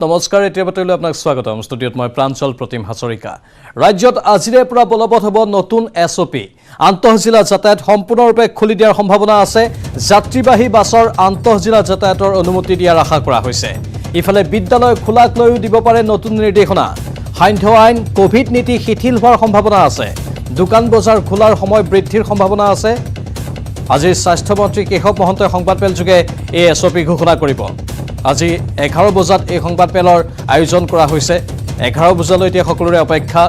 নমস্কাৰ এতিয়া বতলৈ আপোনাক স্বাগতম ষ্টুডিঅত মই প্ৰাঞ্চল প্ৰতিম হাছৰিকা ৰাজ্যত আজিৰে পৰা বলবৎ হ'ব নতুন এছঅপি আন্তঃজিলা যাতায়াত সম্পূৰ্ণৰূপে খুলি দিয়াৰ সম্ভাৱনা আছে যাত্ৰীবাহী বাছৰ আন্তঃজিলা যাতায়াতৰ অনুমতি দিয়াৰ আশা কৰা হৈছে ইফালে বিদ্যালয় খোলাক লৈও দিব পাৰে নতুন নিৰ্দেশনা সান্ধ্য আইন কোভিড নীতি শিথিল হোৱাৰ সম্ভাৱনা আছে দোকান বজাৰ খোলাৰ সময় বৃদ্ধিৰ সম্ভাৱনা আছে আজি স্বাস্থ্য মন্ত্ৰী কেশৱ মহন্তই সংবাদমেল যোগে এই এছঅপি ঘোষণা কৰিব আজি 11 বজাত এই সংবাদমেলৰ আয়োজন কৰা হৈছে 11 বজালৈ এতিয়া সকলোৰে অপেক্ষা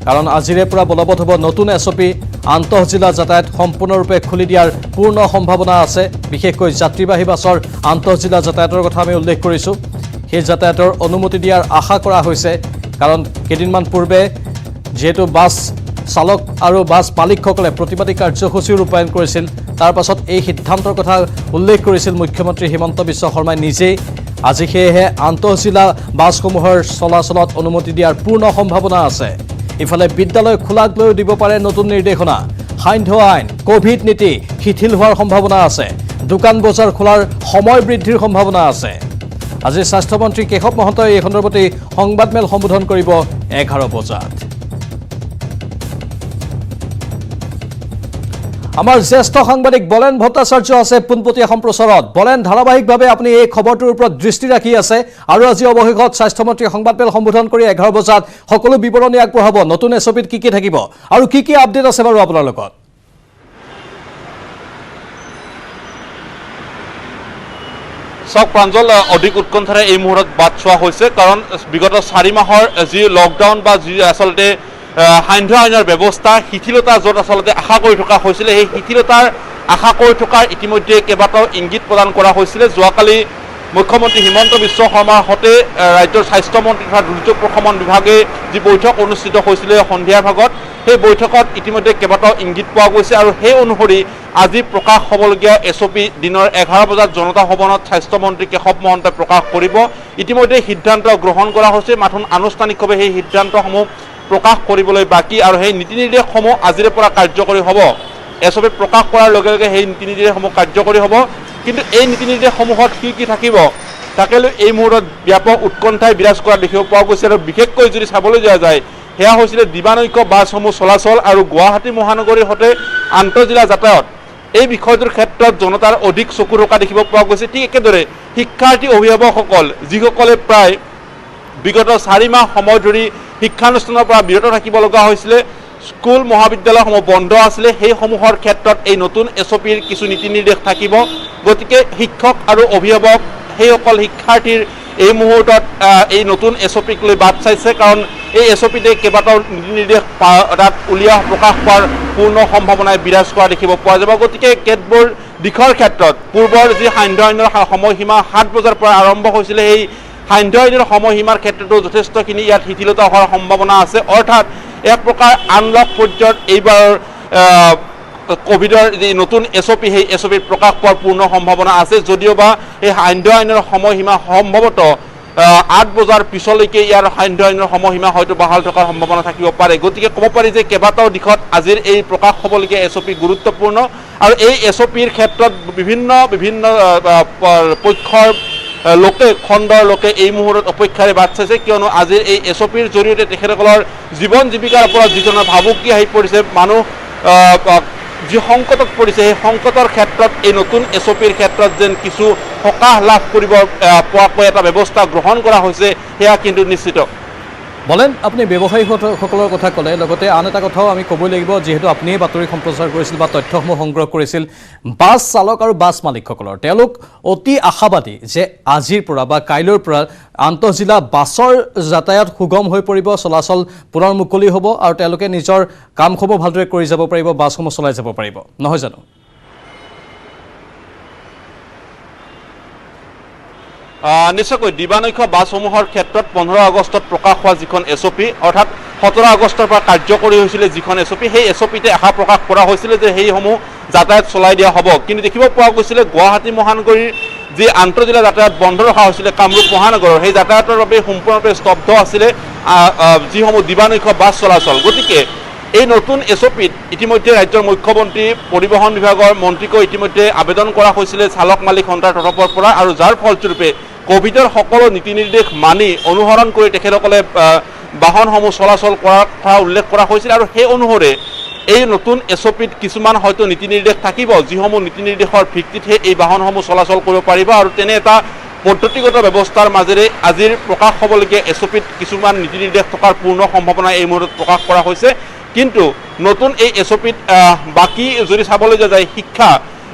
কাৰণ আজিৰে পৰা বলবৎ হ'ব নতুন এছঅপি আন্তঃজিলা যাতায়াত সম্পূৰ্ণৰূপে খুলি দিয়াৰ পূৰ্ণ সম্ভাৱনা আছে বিশেষকৈ যাত্ৰীবাহী বাছৰ আন্তঃজিলা যাতায়াতৰ কথা আমি উল্লেখ কৰিছোঁ সেই যাতায়াতৰ অনুমতি দিয়াৰ আশা কৰা হৈছে কাৰণ কেইদিনমান পূৰ্বে যেহেতু বাছ চালক আৰু বাছ মালিকসকলে প্ৰতিবাদী কাৰ্যসূচী ৰূপায়ণ কৰিছিল তাৰ পাছত এই সিদ্ধান্তৰ কথা উল্লেখ কৰিছিল মুখ্যমন্ত্ৰী হিমন্ত বিশ্ব শৰ্মাই নিজেই আজি সেয়েহে আন্তঃজিলা বাছসমূহৰ চলাচলত অনুমতি দিয়াৰ পূৰ্ণ সম্ভাৱনা আছে ইফালে বিদ্যালয় খোলাক লৈও দিব পাৰে নতুন নিৰ্দেশনা সান্ধ্য আইন কোভিড নীতি শিথিল হোৱাৰ সম্ভাৱনা আছে দোকান বজাৰ খোলাৰ সময় বৃদ্ধিৰ সম্ভাৱনা আছে আজি স্বাস্থ্য মন্ত্ৰী কেশৱ মহন্তই এই সন্দৰ্ভত সংবাদমেল সম্বোধন কৰিব 11 বজাত আমাৰ জ্যেষ্ঠ সাংবাদিক বলেন ভট্টাচাৰ্য আছে পোনপটীয়া সম্প্ৰচাৰত বলেন ধাৰাবাহিকভাৱে আপুনি এই খবৰটোৰ ওপৰত দৃষ্টি ৰাখি আছে আৰু আজি অৱশেষত স্বাস্থ্যমন্ত্ৰী সংবাদমেল সম্বোধন কৰি 11 বজাত সকলো বিৱৰণী আগবঢ়াব নতুন এছঅপিত কি থাকিব আৰু কি আপডেট আছে বাৰু আপোনাৰ লগত সক প্ৰাঞ্জল অধিক উৎকণ্ঠাৰে এই মুহূৰ্তত বাদ চোৱা হৈছে কাৰণ বিগত 4 মাহৰ যি লকডাউন বা যি আসলতে সান্ধ্য আইনৰ ব্যৱস্থা শিথিলতা য'ত আচলতে আশা কৰি থকা হৈছিলে সেই শিথিলতাৰ আশা কৰি থকাৰ ইতিমধ্যে কেইবাটাও ইংগিত প্ৰদান কৰা হৈছিলে যোৱাকালি মুখ্যমন্ত্ৰী হিমন্ত বিশ্ব শৰ্মাৰ সৈতে ৰাজ্যৰ স্বাস্থ্যমন্ত্ৰী তথা দুৰ্যোগ প্ৰশমন বিভাগে যি বৈঠক অনুষ্ঠিত হৈছিলে সন্ধিয়াৰ ভাগত সেই বৈঠকত ইতিমধ্যে কেইবাটাও ইংগিত পোৱা গৈছে আৰু সেই অনুসৰি আজি প্ৰকাশ হ'বলগীয়া এছঅপি দিনৰ 11 বজাত জনতা ভৱনত স্বাস্থ্যমন্ত্ৰী কেশৱ মহন্তই প্ৰকাশ কৰিব ইতিমধ্যে সিদ্ধান্ত গ্ৰহণ কৰা হৈছে মাথোন আনুষ্ঠানিকভাৱে সেই সিদ্ধান্তসমূহ প্ৰকাশ কৰিবলৈ বাকি আৰু সেই নীতি নিৰ্দেশসমূহ আজিৰে পৰা কাৰ্যকৰী হ'ব এছঅপি প্ৰকাশ কৰাৰ লগে লগে সেই নীতি নিৰ্দেশসমূহ কাৰ্যকৰী হ'ব কিন্তু এই নীতি নিৰ্দেশসমূহত কি থাকিব তাকেলৈ এই মুহূৰ্তত ব্যাপক উৎকণ্ঠাই বিৰাজ কৰা দেখিব পোৱা গৈছে আৰু বিশেষকৈ যদি চাবলৈ যোৱা যায় সেয়া হৈছিলে দিবানৈক্য বাছসমূহ চলাচল আৰু গুৱাহাটী মহানগৰীৰ সৈতে আন্তঃজিলা যাতায়াত এই বিষয়টোৰ ক্ষেত্ৰত জনতাৰ অধিক চকু ৰখা দেখিব পোৱা গৈছে ঠিক একেদৰে শিক্ষাৰ্থী অভিভাৱকসকল যিসকলে প্ৰায় বিগত 4 মাহ সময় ধৰি শিক্ষানুষ্ঠানৰ পৰা বিৰত থাকিব লগা হৈছিলে স্কুল মহাবিদ্যালয়সমূহ বন্ধ আছিলে সেইসমূহৰ ক্ষেত্ৰত এই নতুন এছঅপিৰ কিছু নীতি নিৰ্দেশ থাকিব গতিকে শিক্ষক আৰু অভিভাৱক সেইসকল শিক্ষাৰ্থীৰ এই মুহূৰ্তত এই নতুন এছঅপিক লৈ বাদ চাইছে কাৰণ এই এছঅপিতে কেইবাটাও নীতি নিৰ্দেশ তাত উলিওৱা প্ৰকাশ পোৱাৰ পূৰ্ণ সম্ভাৱনাই বিৰাজ কৰা দেখিব পোৱা যাব গতিকে কেতবোৰ দিশৰ ক্ষেত্ৰত পূৰ্বৰ যি সান্ধ্য আইনৰ সময়সীমা 7 বজাৰ পৰা আৰম্ভ হৈছিলে সেই সান্ধ্য আইনৰ সময়সীমাৰ ক্ষেত্ৰতো যথেষ্টখিনি ইয়াত শিথিলতা হোৱাৰ সম্ভাৱনা আছে অৰ্থাৎ এক প্ৰকাৰ আনলক পৰ্যায়ত এইবাৰ কোভিডৰ যি নতুন এছঅপি সেই এছঅপিত প্ৰকাশ পোৱাৰ পূৰ্ণ সম্ভাৱনা আছে যদিওবা এই সান্ধ্য আইনৰ সময়সীমা সম্ভৱতঃ 8 বজাৰ পিছলৈকে ইয়াৰ সান্ধ্য আইনৰ সময়সীমা হয়তো বাহাল থকাৰ সম্ভাৱনা থাকিব পাৰে গতিকে ক'ব পাৰি যে কেইবাটাও দিশত আজিৰ এই প্ৰকাশ হ'বলগীয়া এছঅপি গুৰুত্বপূৰ্ণ আৰু এই এছঅপিৰ ক্ষেত্ৰত বিভিন্ন পক্ষৰ লোকে খণ্ডৰ লোকে এই মুহূৰ্তত অপেক্ষাৰে বাট চাইছে কিয়নো আজিৰ এই এছঅপিৰ জৰিয়তে তেখেতসকলৰ জীৱন জীৱিকাৰ ওপৰত যিজনৰ ভাবুকি আহি পৰিছে মানুহ যি সংকটত পৰিছে সেই সংকটৰ ক্ষেত্ৰত এই নতুন এছঅপিৰ ক্ষেত্ৰত যেন কিছু সকাহ লাভ কৰিব পৰাকৈ এটা ব্যৱস্থা গ্ৰহণ কৰা হৈছে সেয়া কিন্তু নিশ্চিত বলেন আপুনি ব্যৱসায়ীসকলৰ কথা ক'লে লগতে আন এটা কথাও আমি ক'বই লাগিব যিহেতু আপুনিয়ে বাতৰি সম্প্ৰচাৰ কৰিছিল বা তথ্যসমূহ সংগ্ৰহ কৰিছিল বাছ চালক আৰু বাছ মালিকসকলৰ তেওঁলোক অতি আশাবাদী যে আজিৰ পৰা বা কাইলৈৰ পৰা আন্তঃজিলা বাছৰ যাতায়াত সুগম হৈ পৰিব চলাচল পুনৰ মুকলি হ'ব আৰু তেওঁলোকে নিজৰ কামসমূহ ভালদৰে কৰি যাব পাৰিব বাছসমূহ চলাই যাব পাৰিব নহয় জানো নিশ্চয়কৈ দিবানৈক্য বাছসমূহৰ ক্ষেত্ৰত 15 আগষ্টত প্ৰকাশ হোৱা যিখন এছঅপি অৰ্থাৎ 17 আগষ্টৰ পৰা কাৰ্যকৰী হৈছিলে যিখন এছঅপি সেই এছঅপিতে আশা প্ৰকাশ কৰা হৈছিলে যে সেইসমূহ যাতায়াত চলাই দিয়া হ'ব কিন্তু দেখিব পোৱা গৈছিলে গুৱাহাটী মহানগৰীৰ যি আন্তঃজিলা যাতায়াত বন্ধ ৰখা হৈছিলে কামৰূপ মহানগৰৰ সেই যাতায়াতৰ বাবে সম্পূৰ্ণৰূপে স্তব্ধ আছিলে যিসমূহ দিবানৈক্য বাছ চলাচল গতিকে এই নতুন এছঅপিত ইতিমধ্যে ৰাজ্যৰ মুখ্যমন্ত্ৰী পৰিবহণ বিভাগৰ মন্ত্ৰীক ইতিমধ্যে আবেদন কৰা হৈছিল চালক মালিক সন্থাৰ তৰফৰ পৰা আৰু যাৰ ফলস্বৰূপে কোভিডৰ সকলো নীতি নিৰ্দেশ মানি অনুসৰণ কৰি তেখেতসকলে বাহনসমূহ চলাচল কৰাৰ কথা উল্লেখ কৰা হৈছিল আৰু সেই অনুসৰি এই নতুন এছঅপিত কিছুমান হয়তো নীতি নিৰ্দেশ থাকিব যিসমূহ নীতি নিৰ্দেশৰ ভিত্তিতহে এই বাহনসমূহ চলাচল কৰিব পাৰিব আৰু তেনে এটা পদ্ধতিগত ব্যৱস্থাৰ মাজেৰে আজিৰ প্ৰকাশ হ'বলগীয়া এছঅপিত কিছুমান নীতি নিৰ্দেশ থকাৰ পূৰ্ণ সম্ভাৱনা এই মুহূৰ্তত প্ৰকাশ কৰা হৈছে কিন্তু নতুন এই এছঅপিত বাকী যদি চাবলৈ যায় শিক্ষা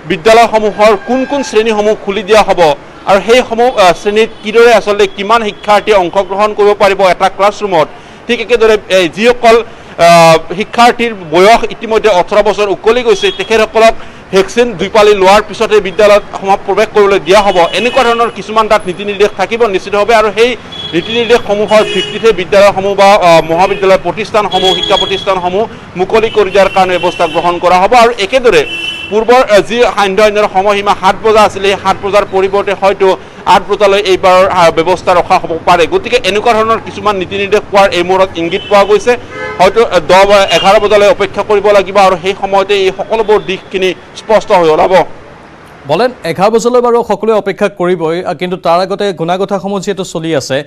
বিদ্যালয়সমূহৰ কোন শ্ৰেণীসমূহ খুলি দিয়া হ'ব আৰু সেইসমূহ শ্ৰেণীত কিদৰে আচলতে কিমান শিক্ষাৰ্থীয়ে অংশগ্ৰহণ কৰিব পাৰিব এটা ক্লাছৰুমত ঠিক একেদৰে যিসকল শিক্ষাৰ্থীৰ বয়স ইতিমধ্যে 18 বছৰ উকলি গৈছে তেখেতসকলক ভেকচিন 2 পালি লোৱাৰ পিছতে বিদ্যালয়ত প্ৰৱেশ কৰিবলৈ দিয়া হ'ব এনেকুৱা ধৰণৰ কিছুমান তাত নীতি নিৰ্দেশ থাকিব নিশ্চিতভাৱে আৰু সেই নীতি নিৰ্দেশসমূহৰ ভিত্তিতে বিদ্যালয়সমূহ বা মহাবিদ্যালয় প্ৰতিষ্ঠানসমূহ শিক্ষা প্ৰতিষ্ঠানসমূহ মুকলি কৰি দিয়াৰ কাৰণে ব্যৱস্থা গ্ৰহণ কৰা হ'ব আৰু একেদৰে পূৰ্বৰ যি সান্ধ্য আইনৰ সময়সীমা 7 বজা আছিল এই 7 বজাৰ পৰিৱৰ্তে হয়তো 8 বজালৈ এইবাৰ ব্যৱস্থা ৰখা হ'ব পাৰে গতিকে এনেকুৱা ধৰণৰ কিছুমান নীতি নিৰ্দেশ পোৱাৰ এই মুহূৰ্তত ইংগিত পোৱা গৈছে হয়তো 10 বা 11 বজালৈ অপেক্ষা কৰিব লাগিব আৰু সেই সময়তে এই সকলোবোৰ দিশখিনি স্পষ্ট হৈ ওলাব বলেন 11 বজালৈ বাৰু সকলোৱে অপেক্ষা কৰিবই কিন্তু তাৰ আগতে গুণাগথাসমূহ যেহেতু চলি আছে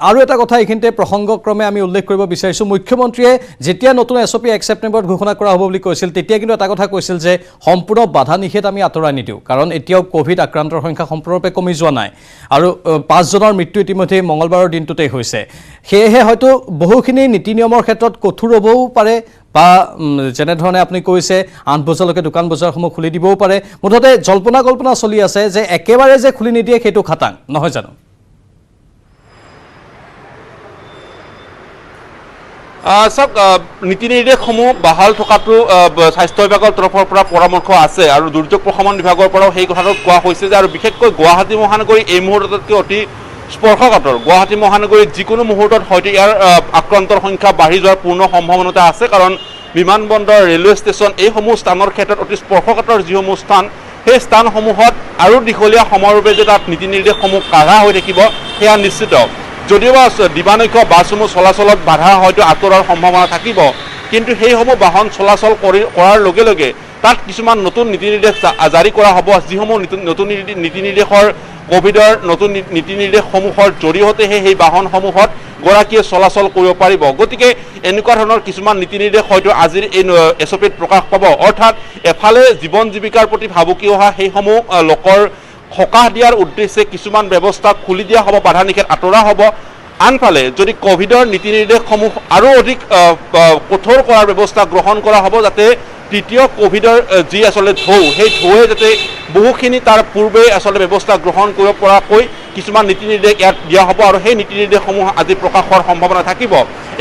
আৰু এটা কথা এইখিনিতে প্ৰসংগক্ৰমে আমি উল্লেখ কৰিব বিচাৰিছোঁ মুখ্যমন্ত্ৰীয়ে যেতিয়া নতুন এছঅপি 1 ছেপ্টেম্বৰত ঘোষণা কৰা হ'ব বুলি কৈছিল তেতিয়া কিন্তু এটা কথা কৈছিল যে সম্পূৰ্ণ বাধা নিষেধ আমি আঁতৰাই নিদিওঁ কাৰণ এতিয়াও কোভিড আক্ৰান্তৰ সংখ্যা সম্পূৰ্ণৰূপে কমি যোৱা নাই আৰু 5 জনৰ মৃত্যু ইতিমধ্যে মঙলবাৰৰ দিনটোতেই হৈছে সেয়েহে হয়তো বহুখিনি নীতি নিয়মৰ ক্ষেত্ৰত কঠোৰ হ'বও পাৰে বা যেনেধৰণে আপুনি কৈছে 8 বজালৈকে দোকান বজাৰসমূহ খুলি দিবও পাৰে মুঠতে জল্পনা কল্পনা চলি আছে যে একেবাৰে যে খুলি নিদিয়ে সেইটো খাটাং নহয় জানো চাওক নীতি নিৰ্দেশসমূহ বাহাল থকাটো স্বাস্থ্য বিভাগৰ তৰফৰ পৰা পৰামৰ্শ আছে আৰু দুৰ্যোগ প্ৰশমন বিভাগৰ পৰাও সেই কথাটো কোৱা হৈছে যে আৰু বিশেষকৈ গুৱাহাটী মহানগৰী এই মুহূৰ্ততকৈ অতি স্পৰ্শকাতৰ গুৱাহাটী মহানগৰীত যিকোনো মুহূৰ্তত হয়তো ইয়াৰ আক্ৰান্তৰ সংখ্যা বাঢ়ি যোৱাৰ পূৰ্ণ সম্ভাৱনা আছে কাৰণ বিমানবন্দৰ ৰেলৱে ষ্টেচন এইসমূহ স্থানৰ ক্ষেত্ৰত অতি স্পৰ্শকাতৰ যিসমূহ স্থান সেই স্থানসমূহত আৰু দীঘলীয়া সময়ৰ বাবে যে তাত নীতি নিৰ্দেশসমূহ কাঢ়া হৈ থাকিব সেয়া নিশ্চিত যদিওবা দিবানৈক্য বাছসমূহ চলাচলত বাধা হয়তো আঁতৰাৰ সম্ভাৱনা থাকিব কিন্তু সেইসমূহ বাহন চলাচল কৰাৰ লগে লগে তাত কিছুমান নতুন নীতি নিৰ্দেশ জাৰি কৰা হ'ব যিসমূহ নতুন নীতি নিৰ্দেশৰ কোভিডৰ নতুন নীতি নিৰ্দেশসমূহৰ জৰিয়তেহে সেই বাহনসমূহত গৰাকীয়ে চলাচল কৰিব পাৰিব গতিকে এনেকুৱা ধৰণৰ কিছুমান নীতি নিৰ্দেশ হয়তো আজিৰ এই এছঅপিত প্ৰকাশ পাব অৰ্থাৎ এফালে জীৱন জীৱিকাৰ প্ৰতি ভাবুকি অহা সেইসমূহ লোকৰ সকাহ দিয়াৰ উদ্দেশ্যে কিছুমান ব্যৱস্থা খুলি দিয়া হ'ব বাধা নিষেধ আঁতৰা হ'ব আনফালে যদি কোভিডৰ নীতি নিৰ্দেশসমূহ আৰু অধিক কঠোৰ কৰাৰ ব্যৱস্থা গ্ৰহণ কৰা হ'ব যাতে তৃতীয় কোভিডৰ যি আচলতে ঢৌ সেই ঢৌৱে যাতে বহুখিনি তাৰ পূৰ্বে আচলতে ব্যৱস্থা গ্ৰহণ কৰিব পৰাকৈ কিছুমান নীতি নিৰ্দেশ ইয়াত দিয়া হ'ব আৰু সেই নীতি নিৰ্দেশসমূহ আজি প্ৰকাশৰ সম্ভাৱনা থাকিব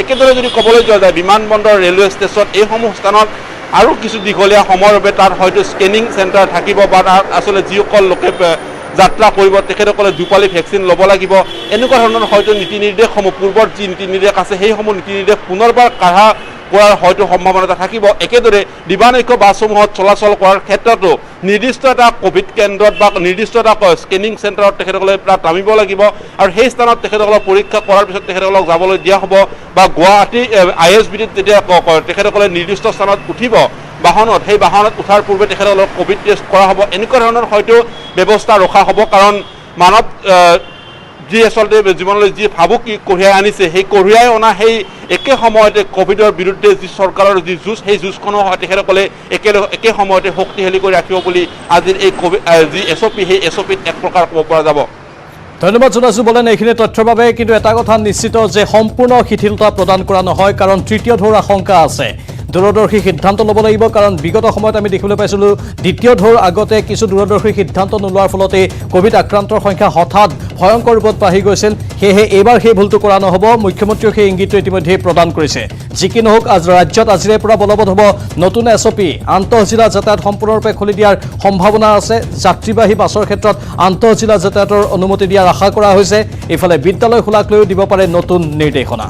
একেদৰে যদি ক'বলৈ যোৱা যায় বিমানবন্দৰ ৰেলৱে ষ্টেচন এইসমূহ স্থানত আৰু কিছু দীঘলীয়া সময়ৰ বাবে তাত হয়তো স্কেনিং চেণ্টাৰ থাকিব বা তাত আচলতে যিসকল লোকে যাত্ৰা কৰিব তেখেতসকলে 2 পালি ভেকচিন ল'ব লাগিব এনেকুৱা ধৰণৰ হয়তো নীতি নিৰ্দেশসমূহ পূৰ্বৰ যি নীতি নিৰ্দেশ আছে সেইসমূহ নীতি নিৰ্দেশ পুনৰবাৰ কাঢ়া কৰাৰ হয়তো সম্ভাৱনা থাকিব একেদৰে দিবানৈক্য বাছসমূহত চলাচল কৰাৰ ক্ষেত্ৰতো নিৰ্দিষ্ট এটা কোভিড কেন্দ্ৰত বা নিৰ্দিষ্ট এটা স্কেনিং চেণ্টাৰত তেখেতসকলে তাত নামিব লাগিব আৰু সেই স্থানত তেখেতসকলক পৰীক্ষা কৰাৰ পিছত তেখেতসকলক যাবলৈ দিয়া হ'ব বা গুৱাহাটী ISBTত যেতিয়া তেখেতসকলে নিৰ্দিষ্ট স্থানত উঠিব বাহনত সেই বাহনত উঠাৰ পূৰ্বে তেখেতসকলক কোভিড টেষ্ট কৰা হ'ব এনেকুৱা ধৰণৰ হয়তো ব্যৱস্থা ৰখা হ'ব কাৰণ মানৱ যি আচলতে জীৱনলৈ যি ভাবুকি কঢ়িয়াই আনিছে সেই কঢ়িয়াই অনা সেই একে সময়তে কোভিডৰ বিৰুদ্ধে যি চৰকাৰৰ যি যুঁজ সেই যুঁজখনো তেখেতসকলে একে সময়তে শক্তিশালী কৰি ৰাখিব বুলি আজিৰ এই যি এছঅপি সেই এছঅপিত এক প্ৰকাৰ ক'ব পৰা যাব ধন্যবাদ জনাইছোঁ বলেন এইখিনি তথ্যৰ বাবে কিন্তু এটা কথা নিশ্চিত যে সম্পূৰ্ণ শিথিলতা প্ৰদান কৰা নহয় কাৰণ তৃতীয় ঢৌৰ আশংকা আছে দূৰদৰ্শী সিদ্ধান্ত ল'ব লাগিব কাৰণ বিগত সময়ত আমি দেখিবলৈ পাইছিলোঁ দ্বিতীয় ঢৌৰ আগতে কিছু দূৰদৰ্শী সিদ্ধান্ত নোলোৱাৰ ফলতে কোভিড আক্ৰান্তৰ সংখ্যা হঠাৎ ভয়ংকৰ ৰূপত বাঢ়ি গৈছিল সেয়েহে এইবাৰ সেই ভুলটো কৰা নহ'ব মুখ্যমন্ত্ৰীয়ে সেই ইংগিতটো ইতিমধ্যে প্ৰদান কৰিছে যি কি নহওক ৰাজ্যত আজিৰে পৰা বলবৎ হ'ব নতুন এছঅপি আন্তঃজিলা যাতায়াত সম্পূৰ্ণৰূপে খুলি দিয়াৰ সম্ভাৱনা আছে যাত্ৰীবাহী বাছৰ ক্ষেত্ৰত আন্তঃজিলা যাতায়াতৰ অনুমতি দিয়াৰ আশা কৰা হৈছে এইফালে বিদ্যালয় খোলাক লৈও দিব পাৰে নতুন নিৰ্দেশনা